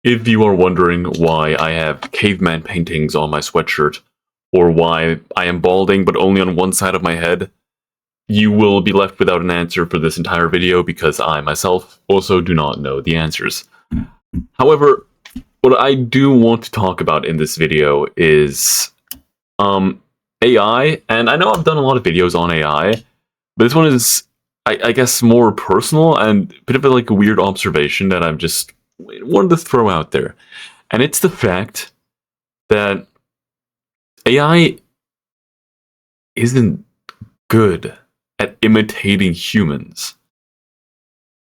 If you are wondering why I have caveman paintings on my sweatshirt, or why I am balding but only on one side of my head, you will be left without an answer for this entire video because I myself also do not know the answers. However, what I do want to talk about in this video is AI, and I know I've done a lot of videos on AI, but this one is, I guess, more personal and a bit of a weird observation that I've just wanted to throw out there. And it's the fact that AI isn't good at imitating humans.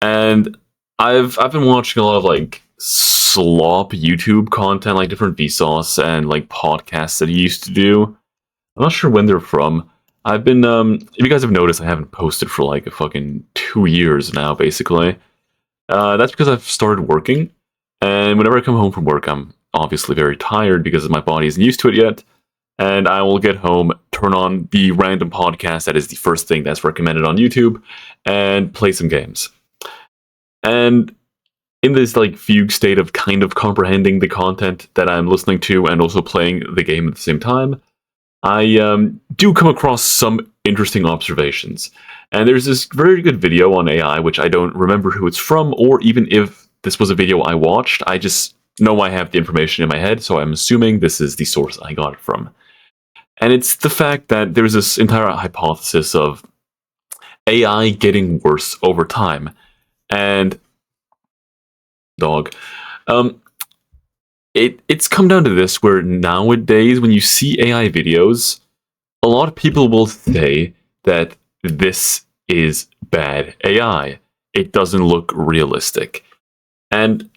And I've been watching a lot of slop YouTube content, like different Vsauce and podcasts that he used to do. I'm not sure when they're from. I've been if you guys have noticed, I haven't posted for a fucking 2 years now, basically. That's because I've started working, and whenever I come home from work, I'm obviously very tired because my body isn't used to it yet. And I will get home, turn on the random podcast that is the first thing that's recommended on YouTube, and play some games. And in this fugue state of kind of comprehending the content that I'm listening to and also playing the game at the same time, I do come across some interesting observations. And there's this very good video on AI, which I don't remember who it's from, or even if this was a video I watched. I just know I have the information in my head, so I'm assuming this is the source I got it from. And it's the fact that there's this entire hypothesis of AI getting worse over time. And dog. It's come down to this, where nowadays when you see AI videos, a lot of people will say that this is bad AI. It doesn't look realistic. And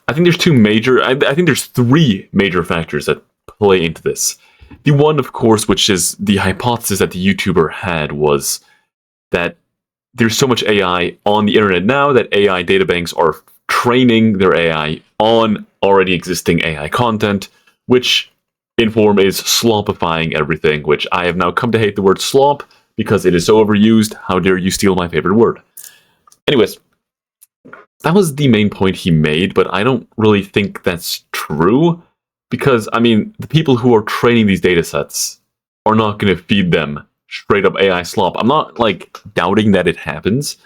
I think I think there's three major factors that play into this. The one, of course, which is the hypothesis that the YouTuber had, was that there's so much AI on the internet now that AI databanks are training their AI on already existing AI content, which in form is slopifying everything, which I have now come to hate the word slop because it is so overused. How dare you steal my favorite word? Anyways, that was the main point he made, but I don't really think that's true because, I mean, the people who are training these datasets are not going to feed them straight up AI slop. I'm not doubting that it happens.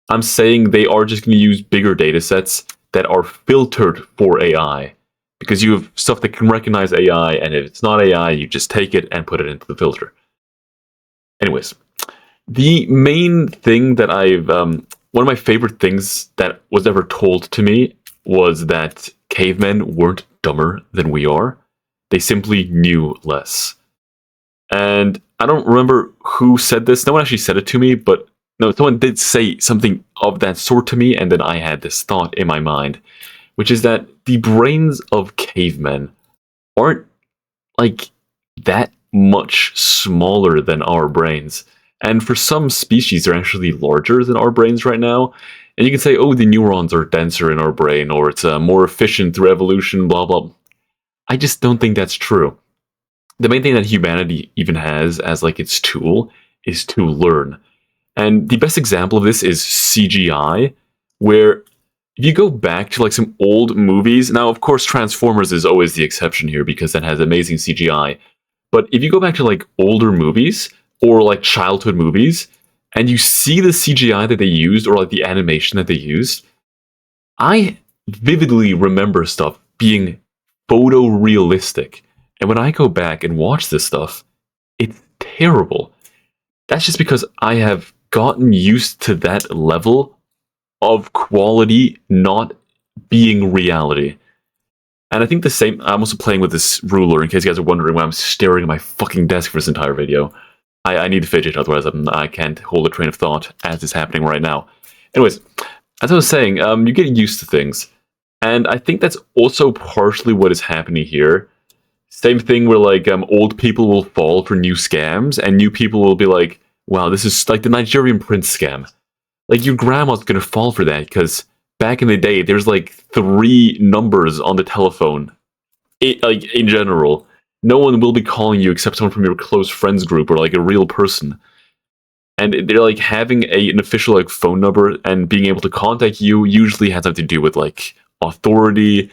I'm saying they are just going to use bigger datasets that are filtered for AI, because you have stuff that can recognize AI, and if it's not AI, you just take it and put it into the filter. Anyways, the main thing that one of my favorite things that was ever told to me was that cavemen weren't dumber than we are. They simply knew less. And I don't remember who said this. No one actually said it to me, but no, someone did say something of that sort to me, and then I had this thought in my mind, which is that the brains of cavemen aren't that much smaller than our brains. And for some species, they're actually larger than our brains right now. And you can say, oh, the neurons are denser in our brain, or it's more efficient through evolution, blah, blah. I just don't think that's true. The main thing that humanity even has as its tool is to learn. And the best example of this is CGI, where if you go back to some old movies, now of course Transformers is always the exception here because that has amazing CGI. But if you go back to older movies or childhood movies, and you see the CGI that they used or the animation that they used, I vividly remember stuff being photorealistic. And when I go back and watch this stuff, it's terrible. That's just because I have gotten used to that level of quality not being reality. And I think the same, I'm also playing with this ruler in case you guys are wondering why I'm staring at my fucking desk for this entire video. I need to fidget, otherwise I can't hold a train of thought as is happening right now. Anyways, as I was saying, you get used to things. And I think that's also partially what is happening here. Same thing where old people will fall for new scams, and new people will be like, wow, this is the Nigerian prince scam. Your grandma's gonna fall for that, because back in the day, there's 3 numbers on the telephone. In general, no one will be calling you except someone from your close friends group or a real person. And they're having an official phone number and being able to contact you usually has something to do with authority,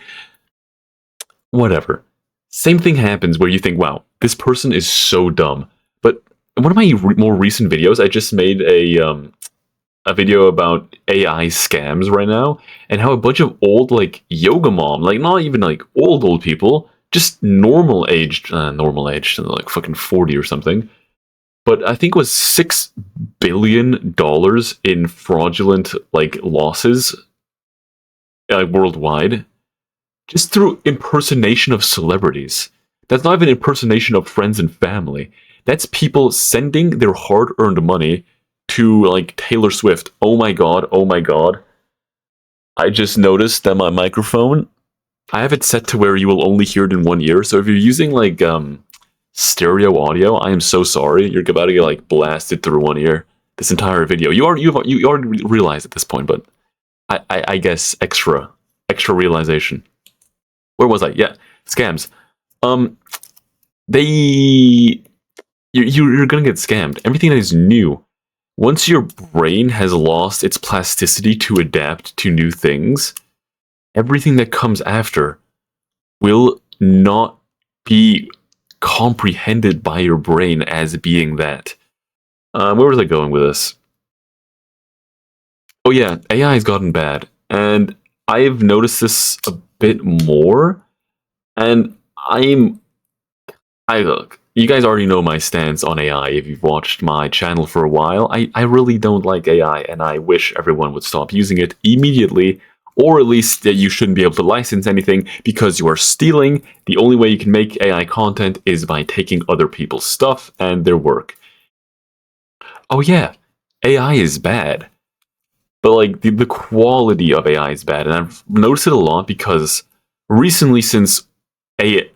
whatever. Same thing happens where you think, wow, this person is so dumb. But in one of my more recent videos, I just made a video about AI scams right now, and how a bunch of old like yoga mom, like not even like old people, just normal aged, like fucking 40 or something. But I think it was $6 billion in fraudulent like losses worldwide, just through impersonation of celebrities. That's not even impersonation of friends and family. That's people sending their hard-earned money to like Taylor Swift. Oh my god, oh my god. I just noticed that my microphone, I have it set to where you will only hear it in one ear. So if you're using like stereo audio, I am so sorry. You're about to get like blasted through one ear this entire video. You already realized at this point, but I guess extra realization. Where was I? Yeah, scams. Um, they you're gonna get scammed. Everything that is new, once your brain has lost its plasticity to adapt to new things, everything that comes after will not be comprehended by your brain as being that. Where was I going with this? Oh yeah, AI has gotten bad, and I've noticed this a bit more. And I look. You guys already know my stance on AI if you've watched my channel for a while. I really don't like AI, and I wish everyone would stop using it immediately, or at least that you shouldn't be able to license anything because you are stealing. The only way you can make AI content is by taking other people's stuff and their work. Oh yeah, AI is bad. But like the quality of AI is bad, and I've noticed it a lot because recently, since a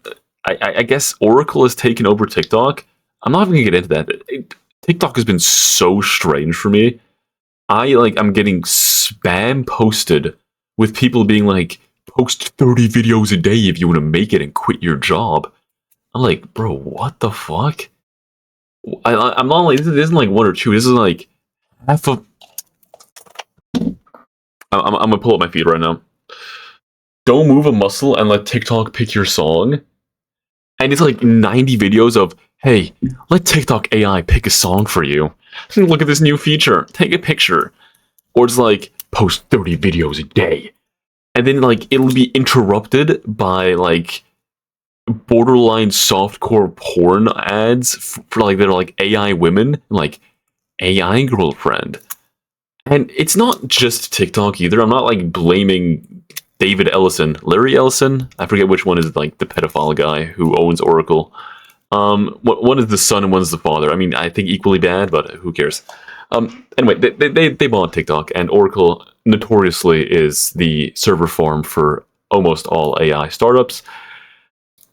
I guess Oracle has taken over TikTok. I'm not even gonna get into that. TikTok has been so strange for me. I'm getting spam posted with people being like, post 30 videos a day if you want to make it and quit your job. I'm like, bro, what the fuck? I'm not like, this isn't like one or two. This is like half of. I'm gonna pull up my feed right now. Don't move a muscle and let TikTok pick your song. And it's like 90 videos of, hey, let TikTok AI pick a song for you. Look at this new feature. Take a picture. Or it's like, post 30 videos a day. And then like it'll be interrupted by like borderline softcore porn ads for like they're like AI women, like AI girlfriend. And it's not just TikTok either. I'm not like blaming David Ellison, Larry Ellison. I forget which one is like the pedophile guy who owns Oracle. One is the son and one's the father. I mean, I think equally bad, but who cares? Anyway, they bought TikTok, and Oracle notoriously is the server farm for almost all AI startups.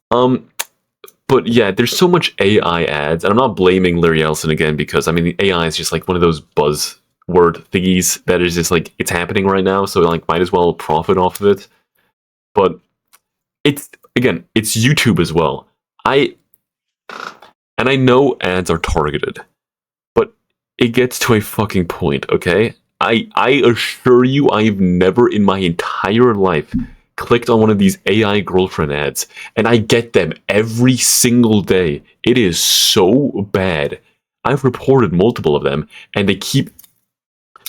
But yeah, there's so much AI ads, and I'm not blaming Larry Ellison again because I mean, the AI is just like one of those buzzword thingies that is just like it's happening right now, so like might as well profit off of it. But it's again, it's YouTube as well. I know ads are targeted, but it gets to a fucking point, okay? I assure you, I've never in my entire life clicked on one of these AI girlfriend ads, and I get them every single day. It is so bad. I've reported multiple of them, and they keep.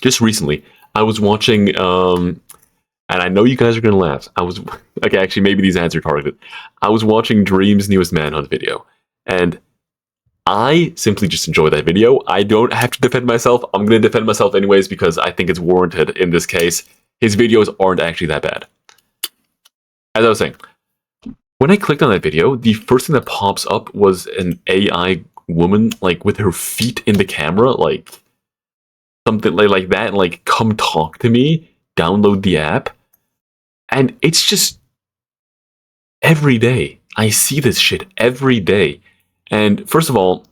Just recently, I was watching, and I know you guys are gonna laugh. Okay, actually, maybe these ads are targeted. I was watching Dream's newest Manhunt video, and I simply just enjoy that video. I don't have to defend myself. I'm going to defend myself anyways because I think it's warranted in this case. His videos aren't actually that bad. As I was saying, when I clicked on that video, the first thing that pops up was an AI woman, like with her feet in the camera, like something like that, like come talk to me, download the app. And it's just every day. I see this shit every day. And first of all,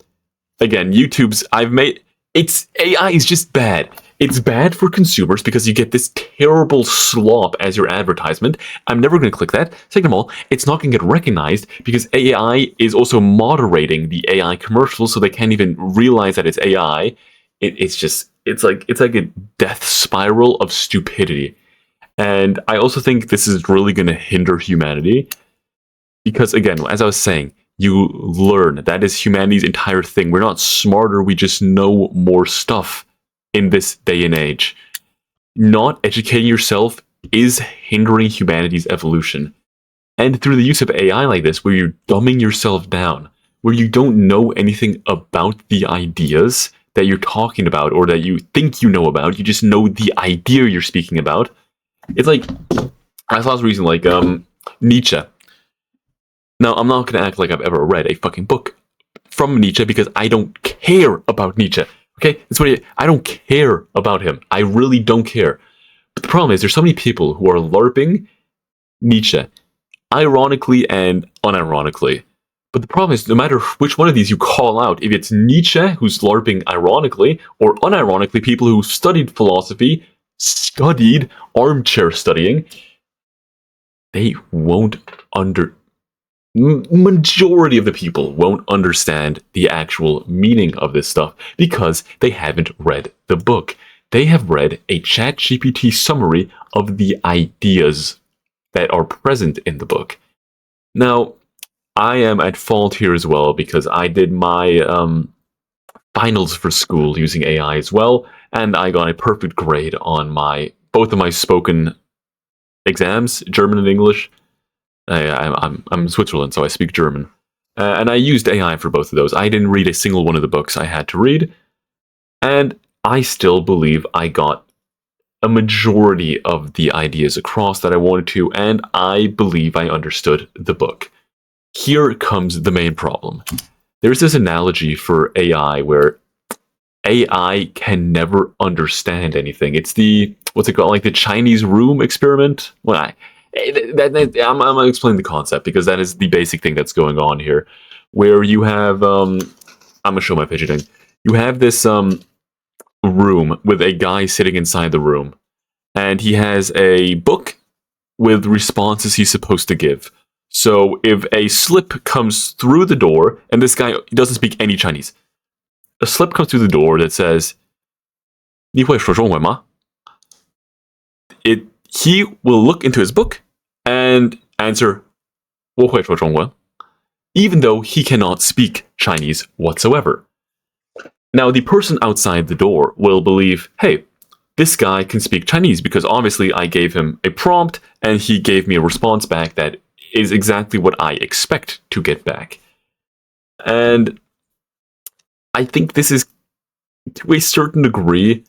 again, it's AI is just bad. It's bad for consumers because you get this terrible slop as your advertisement. I'm never going to click that. Second of all, it's not going to get recognized because AI is also moderating the AI commercials, so they can't even realize that it's AI. It's like a death spiral of stupidity. And I also think this is really going to hinder humanity. Because again, as I was saying, you learn. That is humanity's entire thing. We're not smarter, we just know more stuff in this day and age. Not educating yourself is hindering humanity's evolution. And through the use of AI like this, where you're dumbing yourself down, where you don't know anything about the ideas that you're talking about or that you think you know about, you just know the idea you're speaking about. It's like, I saw this reason, like Nietzsche. Now, I'm not going to act like I've ever read a fucking book from Nietzsche because I don't care about Nietzsche. Okay? That's what I don't care about him. I really don't care. But the problem is, there's so many people who are LARPing Nietzsche, ironically and unironically. But the problem is, no matter which one of these you call out, if it's Nietzsche, who's LARPing ironically, or unironically, people who studied philosophy, studied armchair studying, they won't majority of the people won't understand the actual meaning of this stuff because they haven't read the book. They have read a ChatGPT summary of the ideas that are present in the book. Now, I am at fault here as well because I did my finals for school using AI as well, and I got a perfect grade on both of my spoken exams, German and English. I'm in Switzerland, so I speak German. And I used AI for both of those. I didn't read a single one of the books I had to read. And I still believe I got a majority of the ideas across that I wanted to, and I believe I understood the book. Here comes the main problem. There's this analogy for AI where AI can never understand anything. It's the, what's it called, like the Chinese room experiment? I'm going to explain the concept because that is the basic thing that's going on here. Where you have, I'm going to show my fidgeting. You have this room with a guy sitting inside the room, and he has a book with responses he's supposed to give. So if a slip comes through the door, and this guy doesn't speak any Chinese, a slip comes through the door that says, 你会说中文吗? He will look into his book and answer, 我会说中文, even though he cannot speak Chinese whatsoever. Now, the person outside the door will believe, hey, this guy can speak Chinese because obviously I gave him a prompt and he gave me a response back that is exactly what I expect to get back. And I think this is, to a certain degree,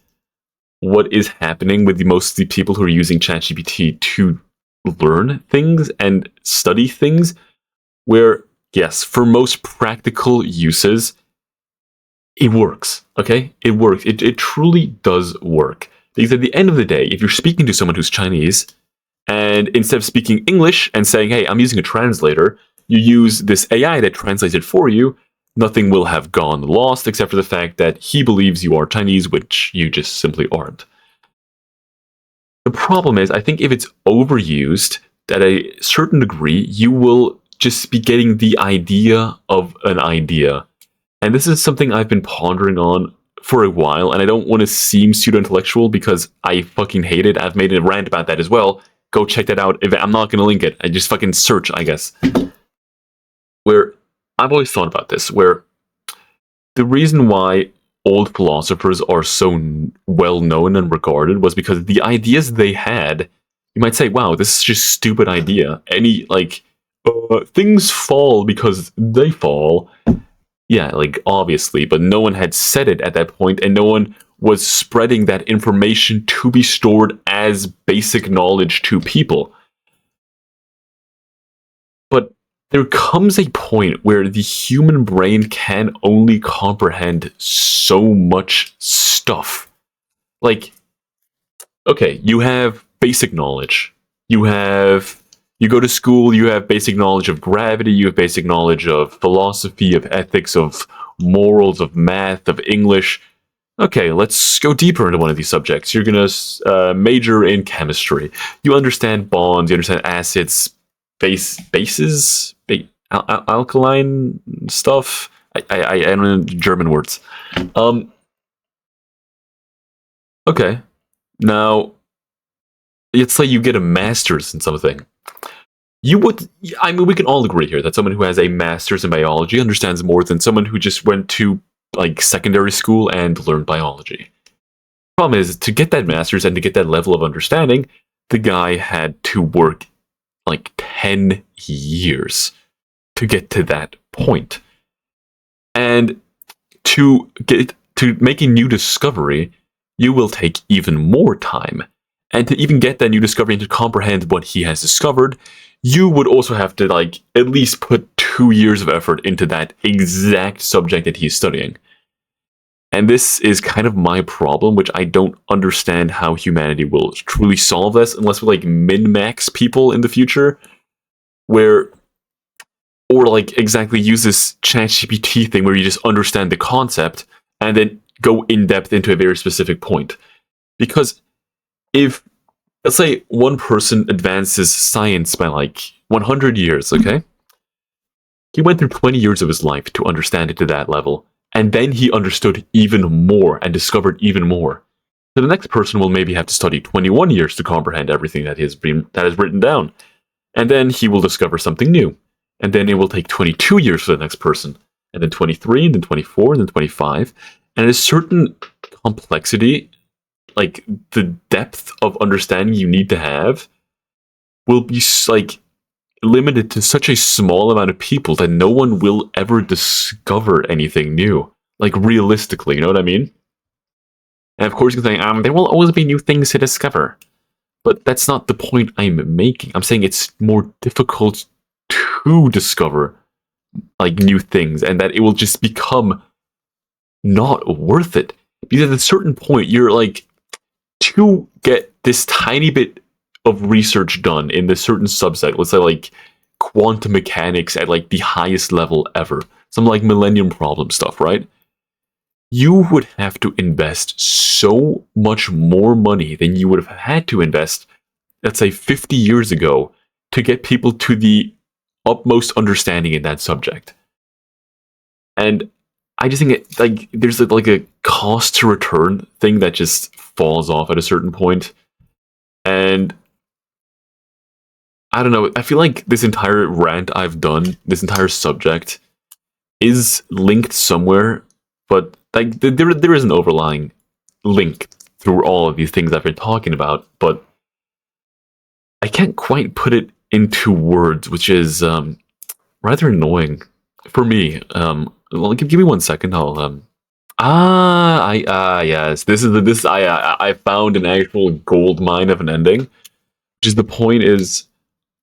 what is happening with most of the people who are using ChatGPT to learn things and study things, where, yes, for most practical uses, it works, okay? It works. It truly does work. Because at the end of the day, if you're speaking to someone who's Chinese, and instead of speaking English and saying, hey, I'm using a translator, you use this AI that translates it for you, nothing will have gone lost except for the fact that he believes you are Chinese, which you just simply aren't. The problem is, I think if it's overused, at a certain degree, you will just be getting the idea of an idea. And this is something I've been pondering on for a while, and I don't want to seem pseudo-intellectual because I fucking hate it. I've made a rant about that as well. Go check that out. I'm not going to link it. I just fucking search, I guess. Where I've always thought about this, where the reason why old philosophers are so well known and regarded was because the ideas they had, you might say, wow, this is just a stupid idea. Things fall because they fall. Yeah, like, obviously, but no one had said it at that point, and no one was spreading that information to be stored as basic knowledge to people. But there comes a point where the human brain can only comprehend so much stuff. Like, okay, you have basic knowledge. You go to school, you have basic knowledge of gravity, you have basic knowledge of philosophy, of ethics, of morals, of math, of English. Okay, let's go deeper into one of these subjects. You're going to major in chemistry. You understand bonds, you understand acids, bases, alkaline stuff. I don't know German words. Okay, now, let's say you get a master's in something. you would, I mean, we can all agree here that someone who has a master's in biology understands more than someone who just went to like secondary school and learned biology. Problem is, to get that master's and to get that level of understanding, the guy had to work like 10 years to get to that point. And to get to make a new discovery, you will take even more time. And to even get that new discovery and to comprehend what he has discovered, you would also have to like at least put 2 years of effort into that exact subject that he's studying. And this is kind of my problem, which I don't understand how humanity will truly solve this unless we like min-max people in the future, where, or like exactly use this ChatGPT thing where you just understand the concept and then go in depth into a very specific point. Because if, let's say, one person advances science by like 100 years, okay? He went through 20 years of his life to understand it to that level. And then he understood even more and discovered even more. So the next person will maybe have to study 21 years to comprehend everything that is written down. And then he will discover something new. And then it will take 22 years for the next person. And then 23, and then 24, and then 25. And a certain complexity, like the depth of understanding you need to have, will be like limited to such a small amount of people that no one will ever discover anything new. Like realistically, you know what I mean? And of course you can say, there will always be new things to discover. But that's not the point I'm making. I'm saying it's more difficult to discover like new things, and that it will just become not worth it. Because at a certain point, you're like, to get this tiny bit of research done in this certain subset, let's say like quantum mechanics at like the highest level ever, some like millennium problem stuff, right? You would have to invest so much more money than you would have had to invest, let's say 50 years ago, to get people to the utmost understanding in that subject. And I just think it, like there's like a cost to return thing that just falls off at a certain point. And I don't know, I feel like this entire rant I've done, this entire subject, is linked somewhere, but like there is an overlying link through all of these things I've been talking about, but I can't quite put it into words, which is rather annoying for me. Well, give me 1 second. I'll yes, this I found an actual gold mine of an ending, which is the point is,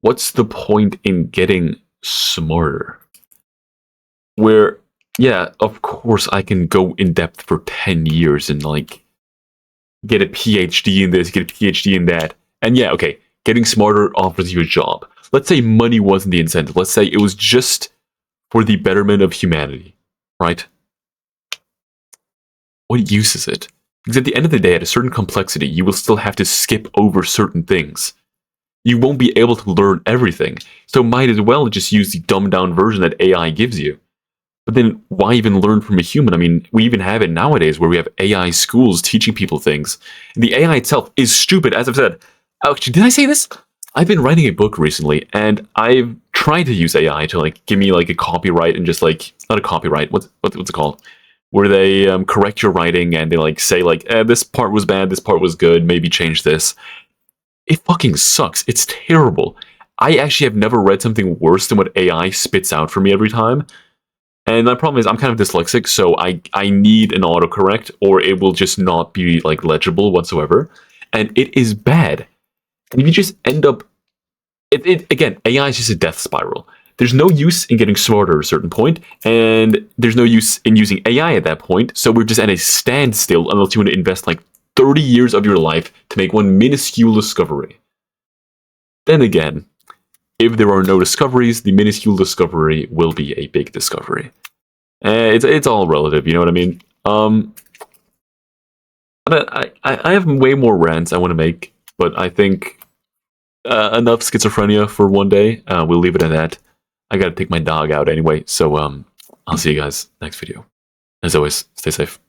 what's the point in getting smarter? Where, yeah, of course I can go in depth for 10 years and like get a PhD in this, get a PhD in that. And yeah, okay, getting smarter offers you a job. Let's say money wasn't the incentive. Let's say it was just for the betterment of humanity, right? What use is it? Because at the end of the day, at a certain complexity, you will still have to skip over certain things. You won't be able to learn everything. So might as well just use the dumbed down version that AI gives you. But then why even learn from a human? I mean, we even have it nowadays where we have AI schools teaching people things. And the AI itself is stupid, as I've said. Actually, did I say this? I've been writing a book recently, and I've tried to use AI to like give me like a copyright and just like, not a copyright, what's it called? Where they correct your writing and they like say like, this part was bad, this part was good, maybe change this. It fucking sucks. It's terrible. I actually have never read something worse than what AI spits out for me every time. And my problem is I'm kind of dyslexic, so I need an autocorrect or it will just not be like legible whatsoever. And it is bad. And if you just end up, again, AI is just a death spiral. There's no use in getting smarter at a certain point, and there's no use in using AI at that point, so we're just at a standstill unless you want to invest like 30 years of your life to make one minuscule discovery. Then again, if there are no discoveries, the minuscule discovery will be a big discovery. It's all relative, you know what I mean? But I have way more rants I want to make, but I think enough schizophrenia for one day. We'll leave it at that. I gotta take my dog out anyway, so I'll see you guys next video. As always, stay safe.